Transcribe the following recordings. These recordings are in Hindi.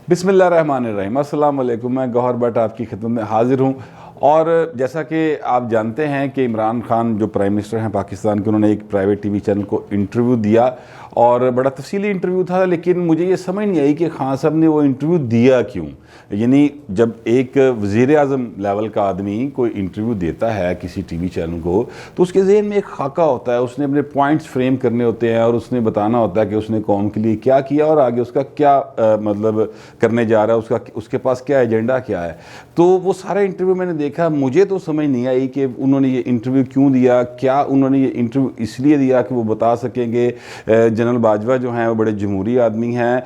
बिस्मिल्लाहिर्रहमानिर्रहीम। अस्सलाम वालेकुम। मैं गौहर भट्ट आपकी खिदमत में हाजिर हूँ। और जैसा कि आप जानते हैं कि इमरान खान जो प्राइम मिनिस्टर हैं पाकिस्तान के, उन्होंने एक प्राइवेट टीवी चैनल को इंटरव्यू दिया और बड़ा तफसीली इंटरव्यू था। लेकिन मुझे ये समझ नहीं आई कि खान साहब ने वो इंटरव्यू दिया क्यों। यानी जब एक वज़ीर आज़म लेवल का आदमी कोई इंटरव्यू देता है किसी टीवी चैनल को, तो उसके जहन में एक खाका होता है, उसने अपने पॉइंट्स फ्रेम करने होते हैं और उसने बताना होता है कि उसने कौम के लिए क्या किया और आगे उसका क्या मतलब करने जा रहा है, उसके पास क्या एजेंडा क्या है। तो वो सारा इंटरव्यू मैंने देखा, मुझे तो समझ नहीं आई कि उन्होंने ये इंटरव्यू क्यों दिया। क्या उन्होंने ये इंटरव्यू इसलिए दिया कि वो बता सकेंगे जनरल बाजवा जो हैं वो बड़े जमहूरी आदमी हैं,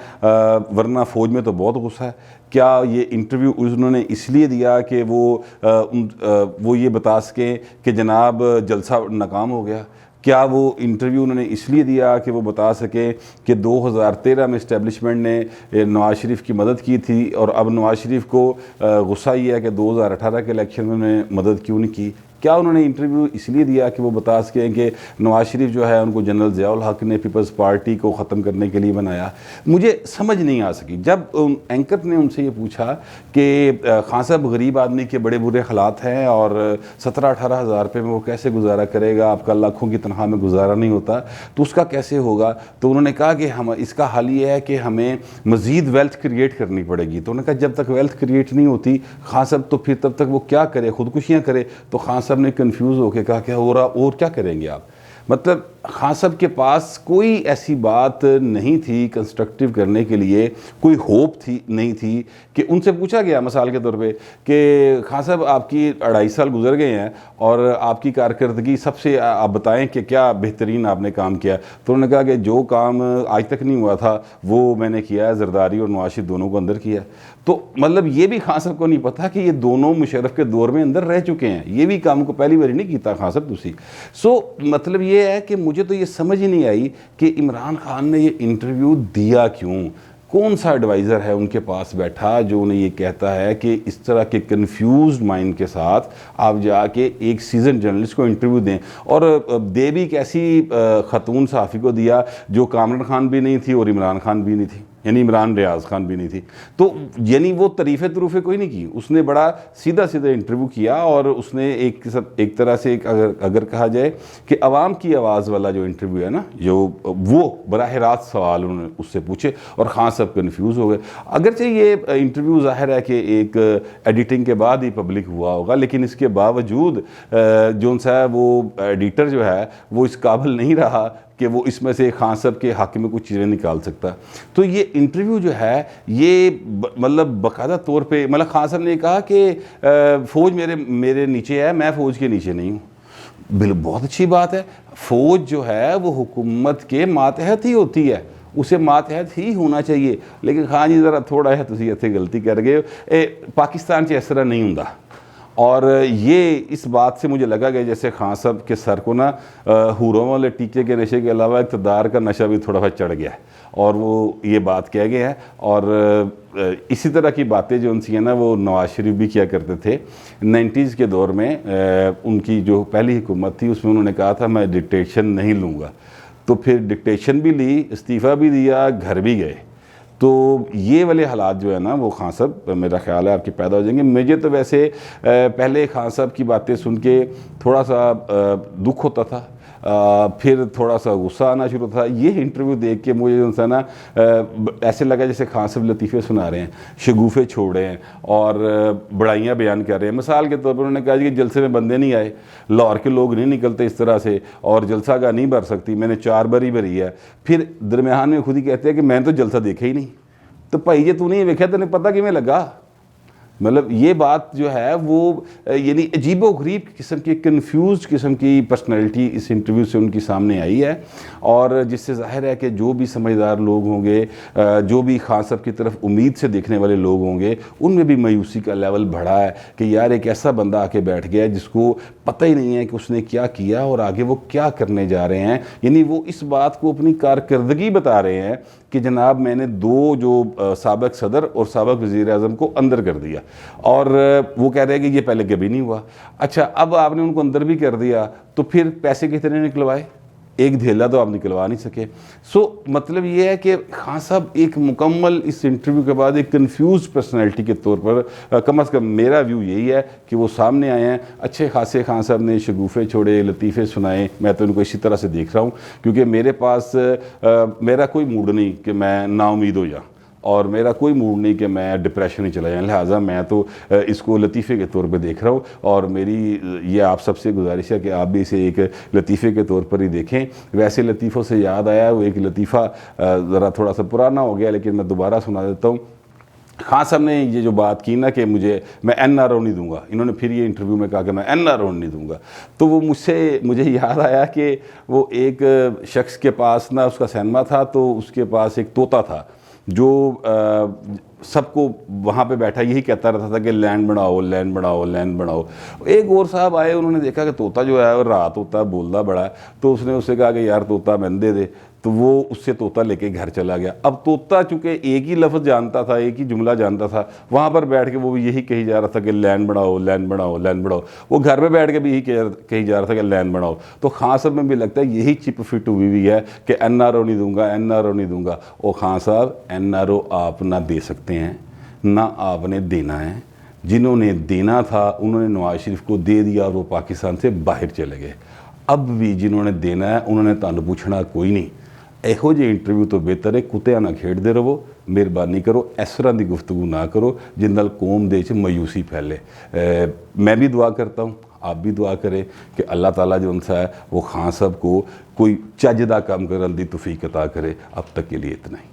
वरना फ़ौज में तो बहुत गुस्सा है। क्या ये इंटरव्यू उन्होंने इसलिए दिया कि वो ये बता सकें कि जनाब जलसा नाकाम हो गया। क्या वो इंटरव्यू उन्होंने इसलिए दिया कि वो बता सकें कि 2013 में इस्टेब्लिशमेंट ने नवाज शरीफ की मदद की थी और अब नवाज शरीफ को गुस्सा ये है कि 2018 के इलेक्शन में उन्होंने मदद क्यों नहीं की। क्या उन्होंने इंटरव्यू इसलिए दिया कि वो बता सकें कि नवाज शरीफ जो है उनको जनरल ज़ियाउल हक ने पीपल्स पार्टी को ख़त्म करने के लिए बनाया। मुझे समझ नहीं आ सकी जब एंकर ने उनसे ये पूछा कि खान साहब गरीब आदमी के बड़े बुरे हालात हैं और 17-18 हज़ार रुपये में वो कैसे गुजारा करेगा, आपका लाखों की तनख्वाह में गुजारा नहीं होता तो उसका कैसे होगा। तो उन्होंने कहा कि हम इसका हल ये है कि हमें मज़ीद वेल्थ क्रिएट करनी पड़ेगी। तो उन्होंने कहा जब तक वेल्थ क्रिएट नहीं होती खान साहब तो फिर तब तक वो क्या करे, खुदकुशियाँ करे। तो खान साहब ने कंफ्यूज होकर कहा क्या हो रहा और क्या करेंगे आप। मतलब खान साहब के पास कोई ऐसी बात नहीं थी कंस्ट्रक्टिव करने के लिए, कोई होप थी नहीं थी कि उनसे पूछा गया मिसाल के तौर पे कि खान साहब आपकी 2.5 साल गुजर गए हैं और आपकी कारकर्दगी सबसे आप बताएं कि क्या बेहतरीन आपने काम किया। तो उन्होंने कहा कि जो काम आज तक नहीं हुआ था वो मैंने किया है, जरदारी और नवाज शरीफ दोनों को अंदर किया। तो मतलब ये भी खान साहब को नहीं पता कि ये दोनों मुशर्रफ के दौर में अंदर रह चुके हैं, ये भी काम को पहली बार नहीं किया खान साहब तुसी। सो मतलब ये है कि मुझे तो ये समझ ही नहीं आई कि इमरान खान ने ये इंटरव्यू दिया क्यों। कौन सा एडवाइज़र है उनके पास बैठा जो उन्हें ये कहता है कि इस तरह के कंफ्यूज्ड माइंड के साथ आप जाके एक सीजन जर्नलिस्ट को इंटरव्यू दें। और दे भी एक ऐसी ख़तून सहाफ़ी को दिया जो कामरान खान भी नहीं थी और इमरान खान भी नहीं थी, यानी इमरान रियाज खान भी नहीं थी। तो यानी वो तरीफ़े तरूफ़े कोई नहीं की, उसने बड़ा सीधा सीधा इंटरव्यू किया और उसने एक तरह से अगर कहा जाए कि आवाम की आवाज़ वाला जो इंटरव्यू है ना, जो वो बराह रास्त सवाल उन्होंने उससे पूछे और ख़ान साहब कन्फ्यूज़ हो गए। अगरचे ये इंटरव्यू ज़ाहिर है कि एक एडिटिंग के बाद ही पब्लिक हुआ होगा, लेकिन इसके बावजूद जो सा वो एडिटर जो है वो इस काबिल नहीं रहा कि वो इसमें से खान साहब के हक़ में कुछ चीज़ें निकाल सकता। तो ये इंटरव्यू जो है ये मतलब बाकायदा तौर पे मतलब खान साहब ने कहा कि फ़ौज मेरे नीचे है, मैं फ़ौज के नीचे नहीं हूँ। बिल्कुल बहुत अच्छी बात है। फ़ौज जो है वो हुकूमत के मातहत ही होती है, उसे मातहत ही होना चाहिए। लेकिन खान जी ज़रा थोड़ा है तुसी इत्थे गलती कर गए, पाकिस्तान च इस तरह नहीं होंदा। और ये इस बात से मुझे लगा कि जैसे खान साहब के सर को ना हूरों वाले टीके के नशे के अलावा इक़्तिदार का नशा भी थोड़ा सा चढ़ गया है और वो ये बात कह गए हैं। और इसी तरह की बातें जो उनसी हैं ना वो नवाज शरीफ भी किया करते थे 90s के दौर में। उनकी जो पहली हुकूमत थी उसमें उन्होंने कहा था मैं डिक्टेशन नहीं लूँगा, तो फिर डिक्टेशन भी ली, इस्तीफ़ा भी दिया, घर भी गए। तो ये वाले हालात जो है ना वो खान साहब मेरा ख्याल है आपके पैदा हो जाएंगे। मुझे तो वैसे पहले खान साहब की बातें सुन के थोड़ा सा दुख होता था, फिर थोड़ा सा गुस्सा आना शुरू था। ये इंटरव्यू देख के मुझे जो ना ऐसे लगा जैसे खान साहब लतीफ़े सुना रहे हैं, शगुफ़े छोड़ रहे हैं और बड़ाइयाँ बयान कर रहे हैं। मिसाल के तौर पर उन्होंने कहा कि जलसे में बंदे नहीं आए, लाहौर के लोग नहीं निकलते इस तरह से और जलसा का नहीं भर सकती, मैंने 4 बारी भरी है। फिर दरमियान में खुद ही कहते हैं कि मैंने तो जलसा देखा ही नहीं। तो भाई जे तू नहीं वेख्या तेने पता किमें लगा। मतलब ये बात जो है वो यानी अजीबो गरीब किस्म की कन्फ्यूज किस्म की पर्सनैलिटी इस इंटरव्यू से उनकी सामने आई है। और जिससे ज़ाहिर है कि जो भी समझदार लोग होंगे, जो भी खान साहब की तरफ उम्मीद से देखने वाले लोग होंगे, उनमें भी मायूसी का लेवल बढ़ा है कि यार एक ऐसा बंदा आके बैठ गया है जिसको पता ही नहीं है कि उसने क्या किया और आगे वो क्या करने जा रहे हैं। यानी वो इस बात को अपनी कारकर्दगी बता रहे हैं कि जनाब मैंने 2 जो साबिक सदर और साबिक वज़ीर आज़म को अंदर कर दिया, और वो कह रहे हैं कि ये पहले कभी नहीं हुआ। अच्छा, अब आपने उनको अंदर भी कर दिया तो फिर पैसे कितने निकलवाए? एक धेला तो आप निकलवा नहीं सके। सो मतलब ये है कि खान साहब एक मुकम्मल इस इंटरव्यू के बाद एक कंफ्यूज पर्सनैलिटी के तौर पर, कम अज़ कम मेरा व्यू यही है कि वो सामने आए हैं। अच्छे खासे खान साहब ने शगुफ़े छोड़े, लतीफ़े सुनाए, मैं तो इनको इसी तरह से देख रहा हूँ, क्योंकि मेरे पास मेरा कोई मूड नहीं कि मैं नाउमीद हो जाऊँ, और मेरा कोई मूड नहीं कि मैं डिप्रेशन ही चला जाऊँ। लिहाजा मैं तो इसको लतीफ़े के तौर पे देख रहा हूँ, और मेरी ये आप सबसे गुजारिश है कि आप भी इसे एक लतीफ़े के तौर पर ही देखें। वैसे लतीफ़ों से याद आया, वो एक लतीफ़ा ज़रा थोड़ा सा पुराना हो गया, लेकिन मैं दोबारा सुना देता हूँ। खान साहब ने ये जो बात की ना कि मैं NRO नहीं दूंगा, इन्होंने फिर ये इंटरव्यू में कहा कि मैं NRO नहीं दूंगा, तो वो मुझे याद आया कि वो एक शख्स के पास ना उसका सिनेमा था, तो उसके पास एक तोता था जो सबको वहाँ पे बैठा यही कहता रहता था कि लैंड बनाओ, लैंड बनाओ, लैंड बनाओ। एक और साहब आए, उन्होंने देखा कि तोता जो है वो रात होता है, बोलता बड़ा है, तो उसने उससे कहा कि यार तोता मैंने दे दे, तो वो उससे तोता लेके घर चला गया। अब तोता चूँकि एक ही लफ्ज़ जानता था, एक ही जुमला जानता था, वहाँ पर बैठ के वो भी यही कही जा रहा था कि लैंड बनाओ, लैंड बनाओ, लैंड बनाओ। वो घर में बैठ के भी यही कही जा रहा था कि लैंड बनाओ। तो खान साहब में भी लगता है यही चिप फिट हुई हुई है कि NRO नहीं दूंगा, NRO नहीं दूंगा। और खान साहब NRO आप ना दे सकते हैं, ना आपने देना है। जिन्होंने देना था उन्होंने नवाज शरीफ को दे दिया और वो पाकिस्तान से बाहर चले गए। अब भी जिन्होंने देना है उन्होंने तुहानू पूछना कोई नहीं। ਇਹੋ ਜਿਹੇ ਇੰਟਰਵਿਊ ਤੋਂ ਬਿਹਤਰ ਹੈ ਕੁੱਤਿਆਂ ਨਾਲ ਖੇਡਦੇ ਰਹੋ। ਮਿਹਰਬਾਨੀ ਕਰੋ, ਇਸ ਤਰ੍ਹਾਂ ਦੀ ਗੁਫ਼ਤਗੂ ਨਾ ਕਰੋ ਜਿਸ ਨਾਲ ਕੌਮ ਦੇ ਵਿੱਚ ਮਾयूसी फैले। मैं भी दुआ करता हूँ, आप भी दुआ करें कि अल्लाह ताला जो उनसा है वो खान साहब को कोई चज दा काम करने की तौफीक अता करे। अब तक के लिए इतना ही।